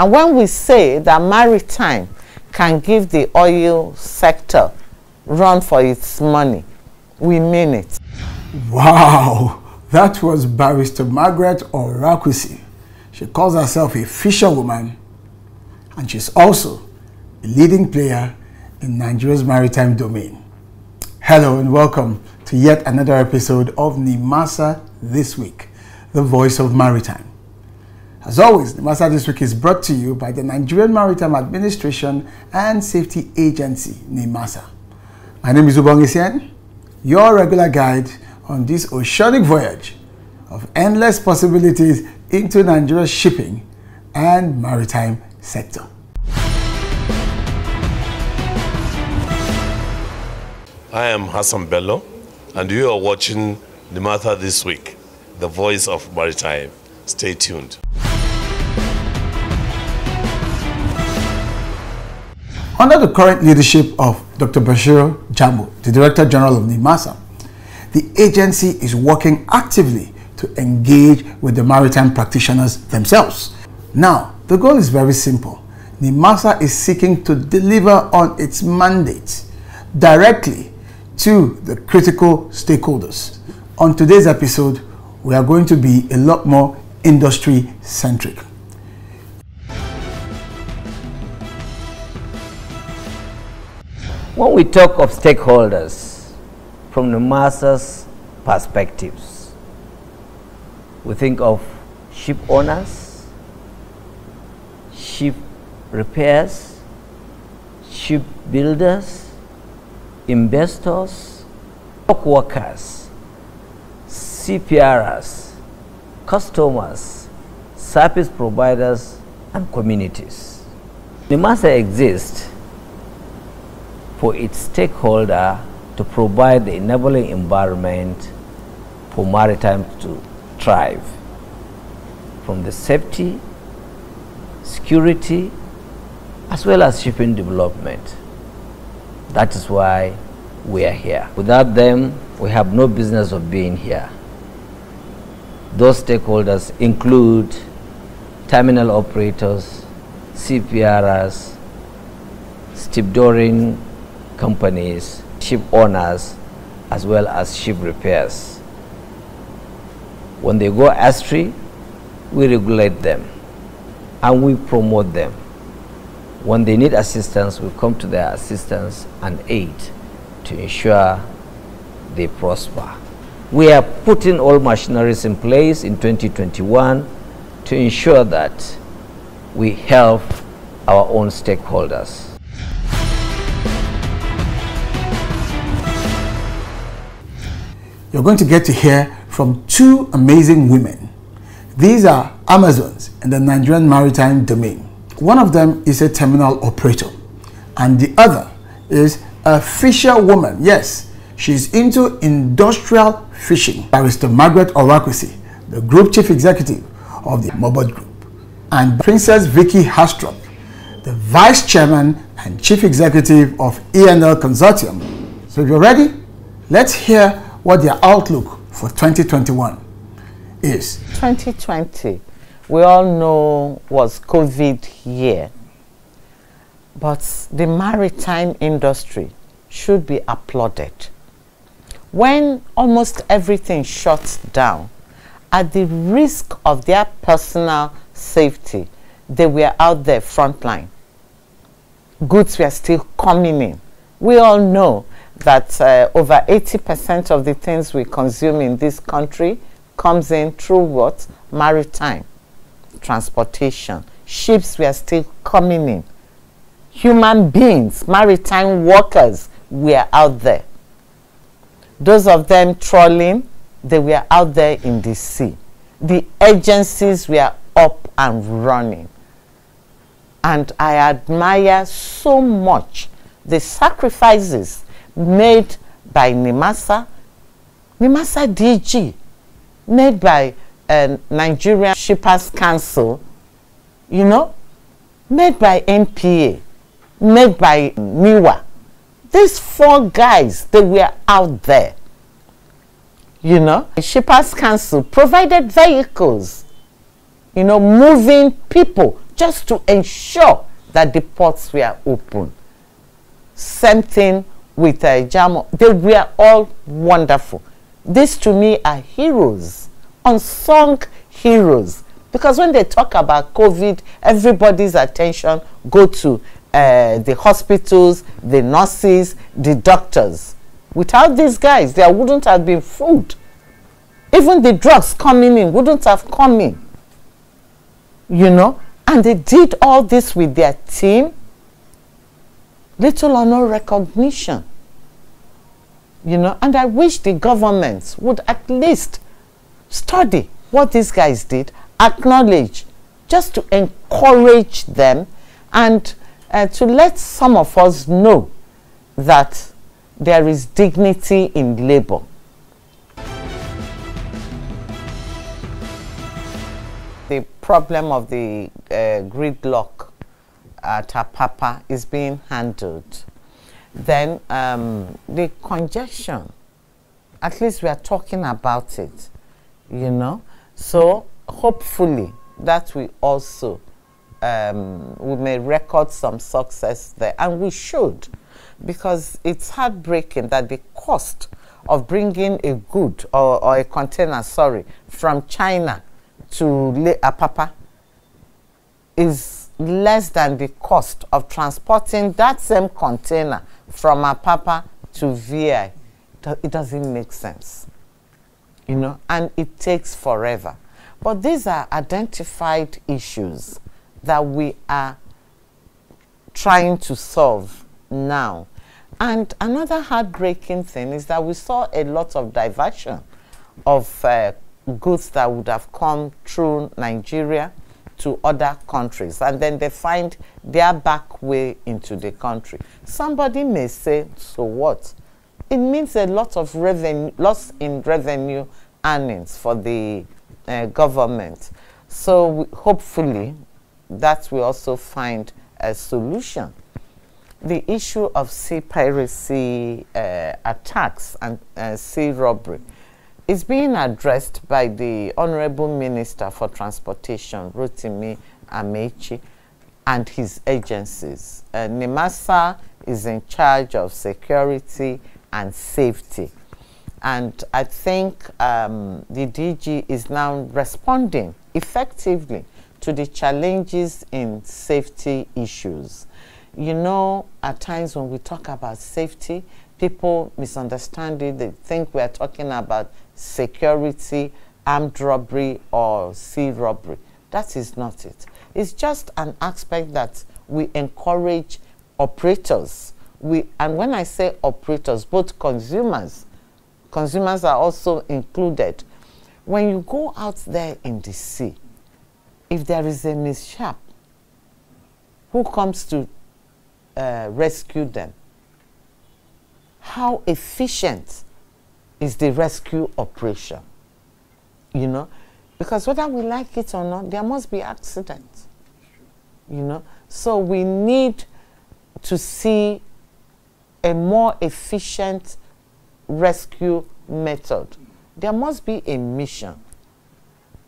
And when we say that maritime can give the oil sector run for its money, we mean it. Wow, that was Barrister Margaret Orakwesi. She calls herself a fisherwoman, and she's also a leading player in Nigeria's maritime domain. Hello and welcome to yet another episode of Nimasa This Week, the voice of maritime. As always, Nimasa This Week is brought to you by the Nigerian Maritime Administration and Safety Agency, Nimasa. My name is Ubong, your regular guide on this oceanic voyage of endless possibilities into Nigeria's shipping and maritime sector. I am Hassan Bello, and you are watching Nimasa This Week, the voice of maritime. Stay tuned. Under the current leadership of Dr. Bashir Jambo, the Director General of Nimasa, the agency is working actively to engage with the maritime practitioners themselves. Now, the goal is very simple. Nimasa is seeking to deliver on its mandate directly to the critical stakeholders. On today's episode, we are going to be a lot more industry-centric. When we talk of stakeholders from Nimasa's perspectives, we think of ship owners, ship repairs, ship builders, investors, dock workers, CPRs, customers, service providers, and communities. Nimasa exists for its stakeholder to provide the enabling environment for maritime to thrive, from the safety, security, as well as shipping development. That is why we are here. Without them, we have no business of being here. Those stakeholders include terminal operators, CPRs, stevedoring companies, ship owners, as well as ship repairs. When they go astray, we regulate them and we promote them. When they need assistance, we come to their assistance and aid to ensure they prosper. We are putting all machineries in place in 2021 to ensure that we help our own stakeholders. You're going to get to hear from two amazing women. These are Amazons in the Nigerian maritime domain. One of them is a terminal operator, and the other is a fisherwoman. Yes, she's into industrial fishing. Barrister Margaret Orakwesi, the Group Chief Executive of the Mobot Group, and Princess Vicky Hastrup, the Vice Chairman and Chief Executive of ENL Consortium. So if you're ready, let's hear what their outlook for 2021 is. 2020, we all know, was COVID year, but the maritime industry should be applauded. When almost everything shuts down, at the risk of their personal safety, they were out there frontline. Goods were still coming in. We all know that over 80% of the things we consume in this country comes in through what? Maritime transportation. Ships were still coming in. Human beings, maritime workers were out there. Those of them trawling, they were out there in the sea. The agencies were up and running. And I admire so much the sacrifices made by Nimasa DG, made by Nigerian Shippers Council, you know, made by NPA, made by NIWA. These four guys, they were out there. You know, the Shippers Council provided vehicles, you know, moving people just to ensure that the ports were open. Same thing with Jamo. They were all wonderful. These to me are heroes, unsung heroes. Because when they talk about COVID, everybody's attention go to the hospitals, the nurses, the doctors. Without these guys, there wouldn't have been food. Even the drugs coming in wouldn't have come in. You know, and they did all this with their team. Little or no recognition. You know, and I wish the governments would at least study what these guys did, acknowledge, just to encourage them, and to let some of us know that there is dignity in labor. The problem of the gridlock at Apapa is being handled. Then the congestion, at least we are talking about it, you know. So hopefully that we also we may record some success there, and we should, because it's heartbreaking that the cost of bringing a good or a container, sorry, from China to Apapa is less than the cost of transporting that same container from Apapa to VI. It doesn't make sense, you know, and it takes forever. But these are identified issues that we are trying to solve now. And another heartbreaking thing is that we saw a lot of diversion of goods that would have come through Nigeria to other countries, and then they find their back way into the country. Somebody may say, so what? It means a lot of revenue, loss in revenue earnings for the government. So hopefully that will also find a solution. The issue of sea piracy attacks and sea robbery is being addressed by the Honorable Minister for Transportation, Rotimi Amechi, and his agencies. Nimasa is in charge of security and safety. And I think the DG is now responding effectively to the challenges in safety issues. You know, at times when we talk about safety, people misunderstand it. They think we are talking about security, armed robbery, or sea robbery. That is not it. It's just an aspect that we encourage operators. And when I say operators, both consumers are also included. When you go out there in the sea, if there is a mishap, who comes to rescue them? How efficient is the rescue operation? You know, because whether we like it or not, there must be accidents. You know, so we need to see a more efficient rescue method. There must be a mission.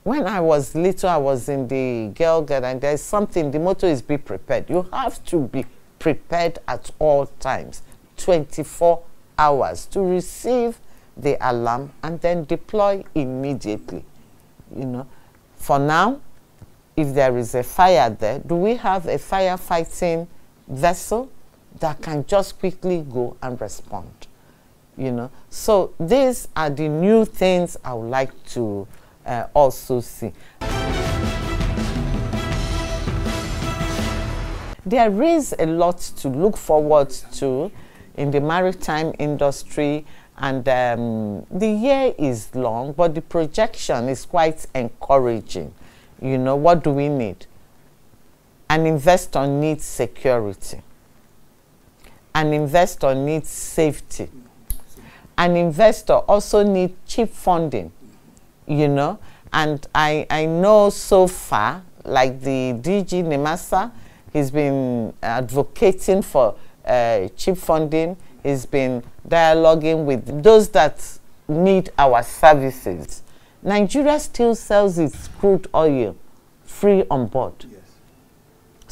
When I was little, I was in the Girl Guide, and there's something, the motto is be prepared. You have to be prepared at all times, 24 hours, to receive the alarm and then deploy immediately. You know, for now, if there is a fire there, do we have a firefighting vessel that can just quickly go and respond? You know, so these are the new things I would like to also see. There is a lot to look forward to in the maritime industry, and the year is long, but the projection is quite encouraging. You know, what do we need? An investor needs security. An investor needs safety. An investor also needs cheap funding, you know. And I know so far, like the DG Nimasa, he's been advocating for cheap funding. He's been dialoguing with those that need our services. Nigeria still sells its crude oil free on board. Yes.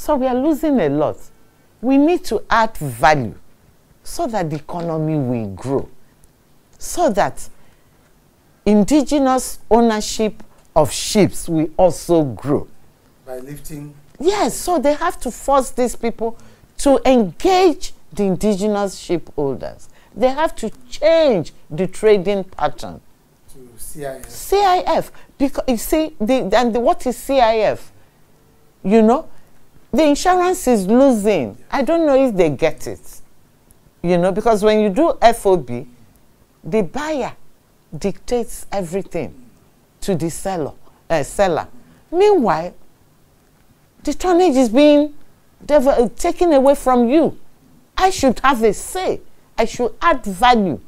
So we are losing a lot. We need to add value so that the economy will grow, so that indigenous ownership of ships will also grow. By lifting? Yes, so they have to force these people to engage the indigenous ship holders. They have to change the trading pattern. To CIF? CIF. Because you see, what is CIF? You know, the insurance is losing. I don't know if they get it. You know, because when you do FOB, the buyer dictates everything to the seller. Meanwhile, the tonnage is being taken away from you. I should have a say. I should add value.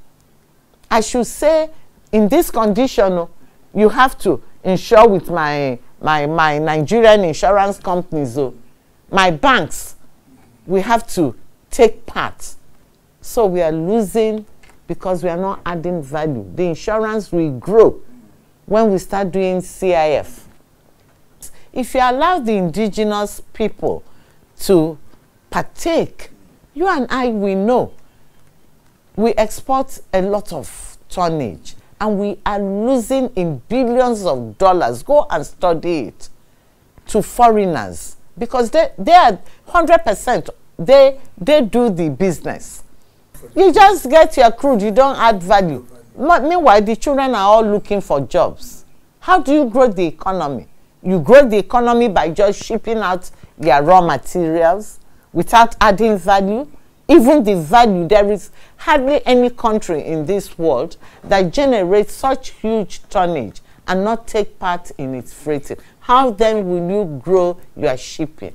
I should say, in this condition, you have to insure with my Nigerian insurance companies, my banks, we have to take part. So we are losing because we are not adding value. The insurance will grow when we start doing CIF. If you allow the indigenous people to partake, you and I, we know we export a lot of tonnage and we are losing in billions of dollars. Go and study it, to foreigners, because they are 100%, they do the business. You just get your crude, you don't add value. Meanwhile, the children are all looking for jobs. How do you grow the economy? You grow the economy by just shipping out their raw materials without adding value. Even the value, there is hardly any country in this world that generates such huge tonnage and not take part in its freighting. How then will you grow your shipping?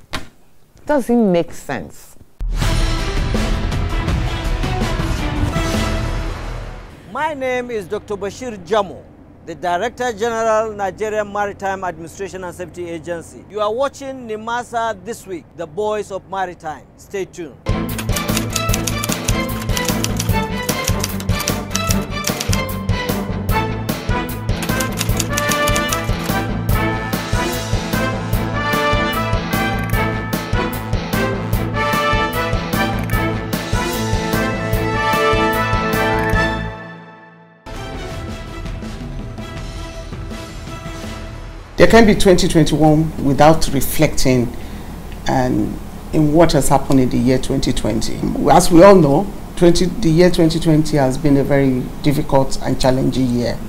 Doesn't make sense. My name is Dr. Bashir Jamo, the Director General, Nigerian Maritime Administration and Safety Agency. You are watching Nimasa This Week, the voice of maritime. Stay tuned. There can be 2021 without reflecting in what has happened in the year 2020. As we all know, the year 2020 has been a very difficult and challenging year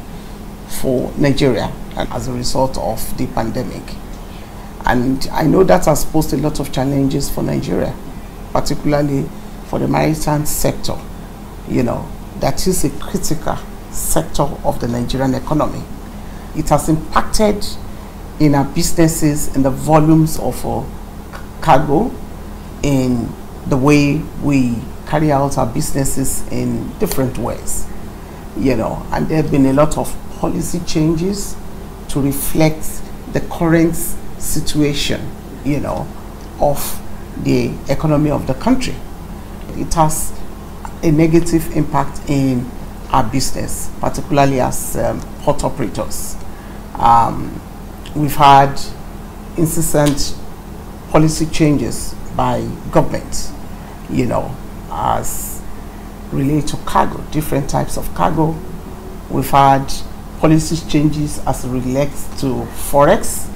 for Nigeria as a result of the pandemic. And I know that has posed a lot of challenges for Nigeria, particularly for the maritime sector, you know, that is a critical sector of the Nigerian economy. It has impacted in our businesses, in the volumes of cargo, in the way we carry out our businesses in different ways, you know, and there have been a lot of policy changes to reflect the current situation, you know, of the economy of the country. It has a negative impact in our business, particularly as port operators. We've had incessant policy changes by government, you know, as related to cargo, different types of cargo. We've had policy changes as it relates to forex,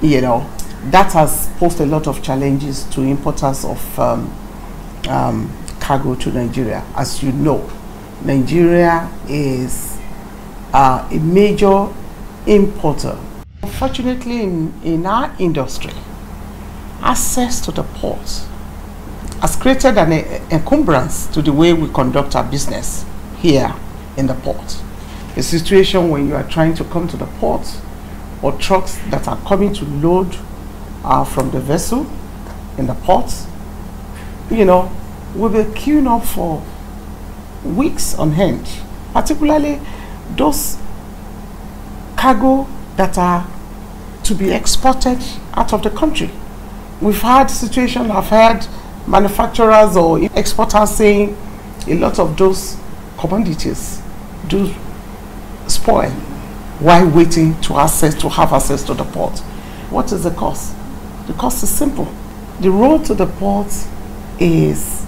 you know. That has posed a lot of challenges to importers of cargo to Nigeria. As you know, Nigeria is a major importer. Unfortunately, in our industry, access to the port has created an encumbrance to the way we conduct our business here in the port. A situation when you are trying to come to the port, or trucks that are coming to load from the vessel in the port, you know, will be queuing up for weeks on end, particularly those cargo that are to be exported out of the country. We've had situations, I've had manufacturers or exporters saying a lot of those commodities do spoil while waiting to have access to the port. What is the cost? The cost is simple. The road to the port is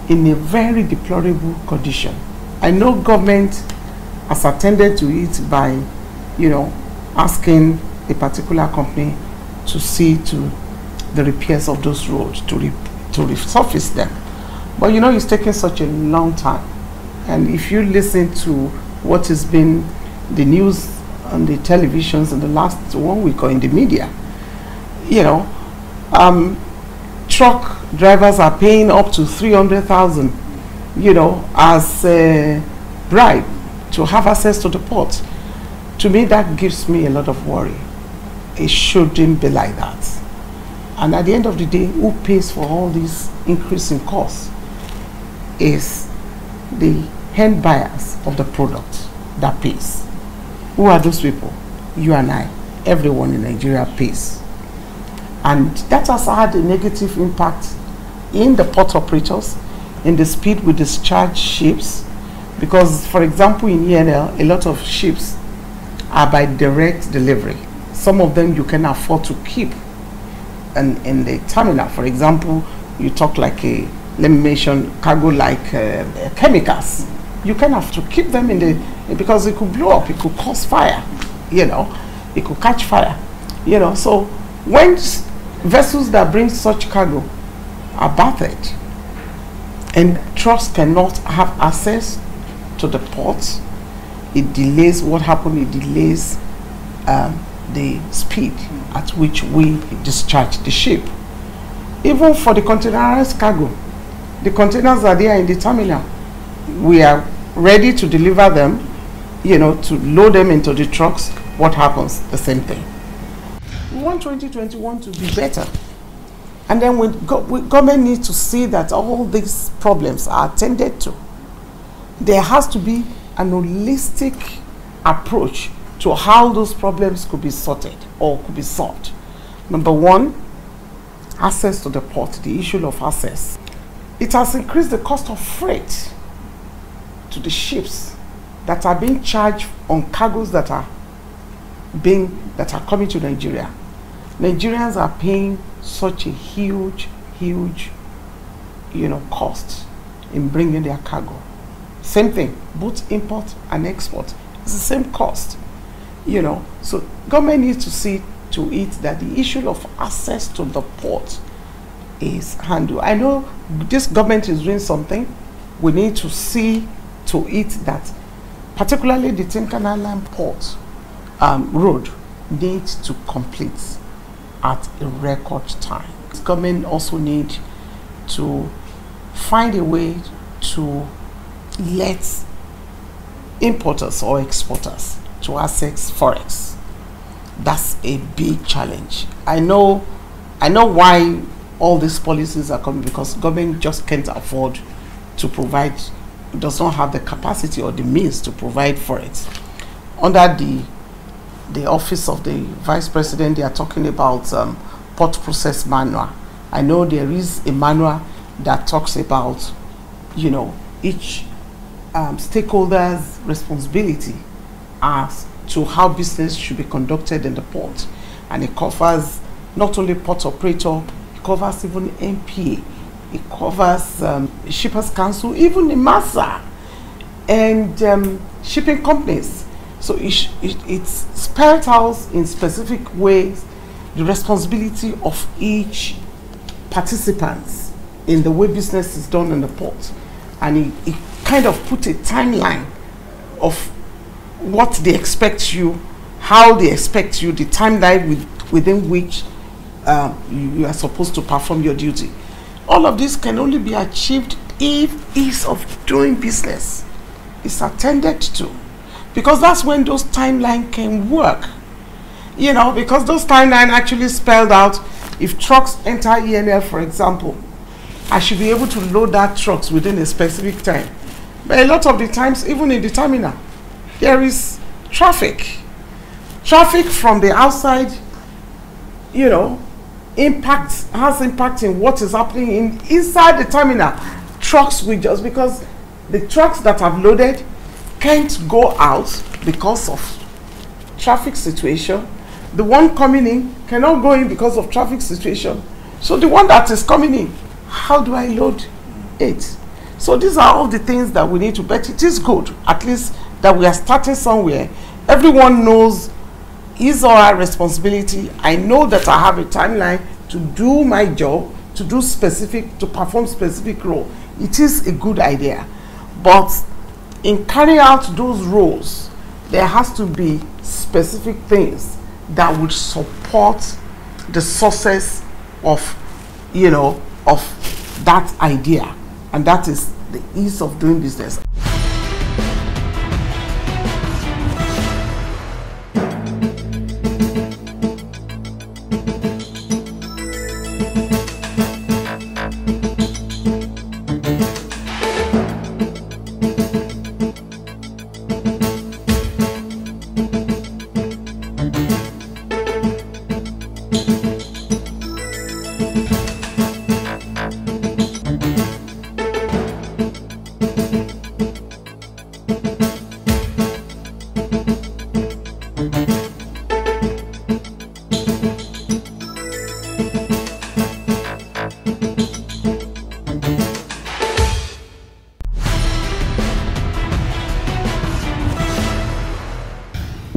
in a very deplorable condition. I know government has attended to it by, asking a particular company to see to the repairs of those roads, to resurface them. But it's taking such a long time. And if you listen to what has been the news on the televisions in the last 1 week or in the media, truck drivers are paying up to 300,000, as a bribe to have access to the port. To me, that gives me a lot of worry. It shouldn't be like that. And at the end of the day, who pays for all these increasing costs is the end buyers of the product that pays. Who are those people? You and I. Everyone in Nigeria pays. And that has had a negative impact in the port operators, in the speed we discharge ships. Because, for example, in ENL, a lot of ships are by direct delivery. Some of them you can afford to keep in the terminal. For example, you talk like let me mention cargo like chemicals. You can have to keep them in the, because it could blow up, it could cause fire, it could catch fire, So when vessels that bring such cargo are battered and trucks cannot have access to the ports, it delays what happened. It delays the speed at which we discharge the ship. Even for the containerized cargo, the containers are there in the terminal. We are ready to deliver them, to load them into the trucks. What happens? The same thing. We want 2021 to be better. And then government needs to see that all these problems are attended to. There has to be an holistic approach to how those problems could be sorted or could be solved. Number one, access to the port, the issue of access. It has increased the cost of freight to the ships that are being charged on cargoes that are coming to Nigeria. Nigerians are paying such a huge cost in bringing their cargo. Same thing, both import and export. It's the same cost. So government needs to see to it that the issue of access to the port is handled. I know this government is doing something. We need to see to it that particularly the Tinkan Island Port road needs to complete at a record time. Government also need to find a way to let importers or exporters to access forex. That's a big challenge. I know why all these policies are coming, because government just can't afford to provide, does not have the capacity or the means to provide forex. Under the office of the vice president, they are talking about port process manual. I know there is a manual that talks about each stakeholder's responsibility as to how business should be conducted in the port, and it covers not only port operator, it covers even MPA, it covers Shippers Council, even Nimasa, and shipping companies. So it's spelled out in specific ways the responsibility of each participant in the way business is done in the port, and it kind of put a timeline of what they expect you, how they expect you, the timeline within which you are supposed to perform your duty. All of this can only be achieved if ease of doing business is attended to, because that's when those timelines can work. Because those timelines actually spelled out, if trucks enter ENL, for example, I should be able to load that trucks within a specific time. But a lot of the times, even in the terminal, there is traffic. Traffic from the outside, has impact in what is happening inside the terminal. Trucks will just, because the trucks that have loaded can't go out because of traffic situation. The one coming in cannot go in because of traffic situation. So the one that is coming in, how do I load it? So these are all the things that we need to, but it is good, at least that we are starting somewhere. Everyone knows his or her responsibility. I know that I have a timeline to do my job, to perform specific role. It is a good idea. But in carrying out those roles, there has to be specific things that would support the success of, of that idea. And that is the ease of doing business.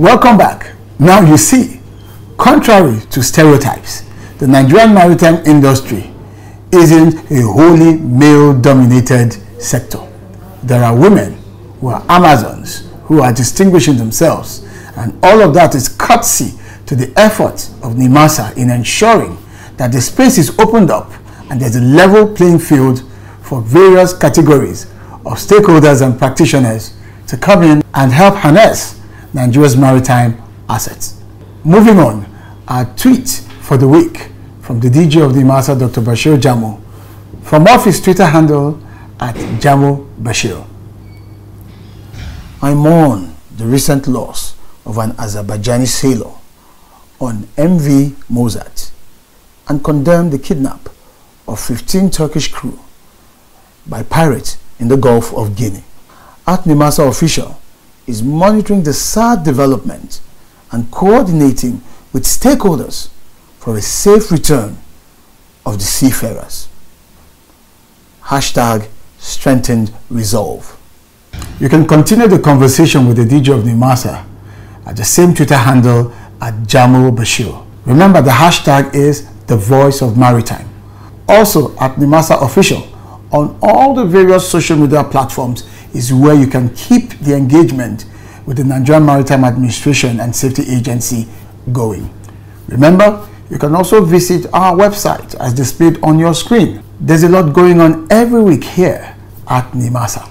Welcome back. Now you see, contrary to stereotypes, the Nigerian maritime industry isn't a wholly male-dominated sector. There are women who are Amazons who are distinguishing themselves, and all of that is courtesy to the efforts of Nimasa in ensuring that the space is opened up and there's a level playing field for various categories of stakeholders and practitioners to come in and help harness Nigeria's maritime assets. Moving on, our tweet for the week from the DG of Nimasa, Dr. Bashir Jamo, from off his Twitter handle at Jamo Bashir. I mourn the recent loss of an Azerbaijani sailor on MV Mozart and condemn the kidnap of 15 Turkish crew by pirates in the Gulf of Guinea. At Nimasa official is monitoring the sad development and coordinating with stakeholders for a safe return of the seafarers. Hashtag strengthened resolve. You can continue the conversation with the DG of Nimasa at the same Twitter handle at Jamo Bashir. Remember, the hashtag is the voice of maritime. Also at Nimasa official on all the various social media platforms is where you can keep the engagement with the Nigerian Maritime Administration and Safety Agency going. Remember, you can also visit our website as displayed on your screen. There's a lot going on every week here at Nimasa.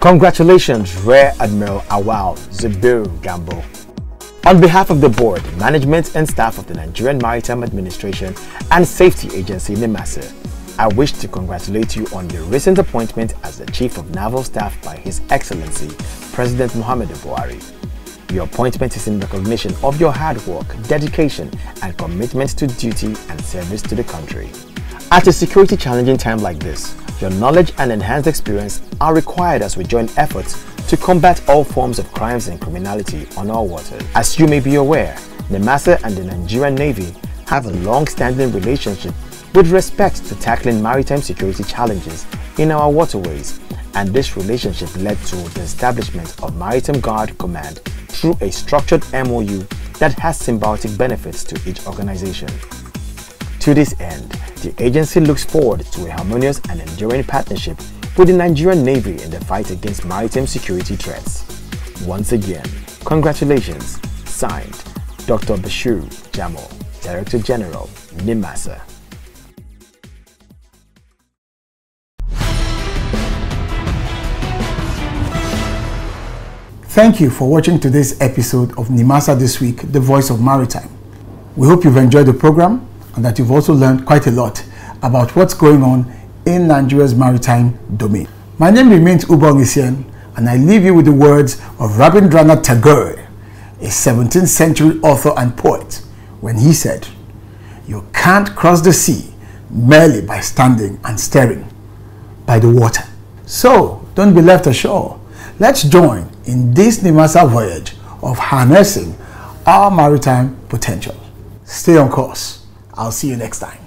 Congratulations, Rear Admiral Awal Zubiru Gambo. On behalf of the board, management and staff of the Nigerian Maritime Administration and Safety Agency Nimasa, I wish to congratulate you on your recent appointment as the Chief of Naval Staff by His Excellency President Muhammadu Buhari. Your appointment is in recognition of your hard work, dedication and commitment to duty and service to the country. At a security challenging time like this, your knowledge and enhanced experience are required as we join efforts to combat all forms of crimes and criminality on our waters. As you may be aware, Nimasa and the Nigerian Navy have a long-standing relationship with respect to tackling maritime security challenges in our waterways, and this relationship led to the establishment of Maritime Guard Command through a structured MOU that has symbiotic benefits to each organization. To this end, the agency looks forward to a harmonious and enduring partnership with the Nigerian Navy in the fight against maritime security threats. Once again, congratulations. Signed, Dr. Bashir Jamo, Director General, Nimasa. Thank you for watching today's episode of Nimasa This Week, the Voice of Maritime. We hope you've enjoyed the program and that you've also learned quite a lot about what's going on in Nigeria's maritime domain. My name remains Ubong Isien, and I leave you with the words of Rabindranath Tagore, a 17th century author and poet, when he said, "You can't cross the sea merely by standing and staring by the water." So don't be left ashore. Let's join in this Nimasa voyage of harnessing our maritime potential. Stay on course. I'll see you next time.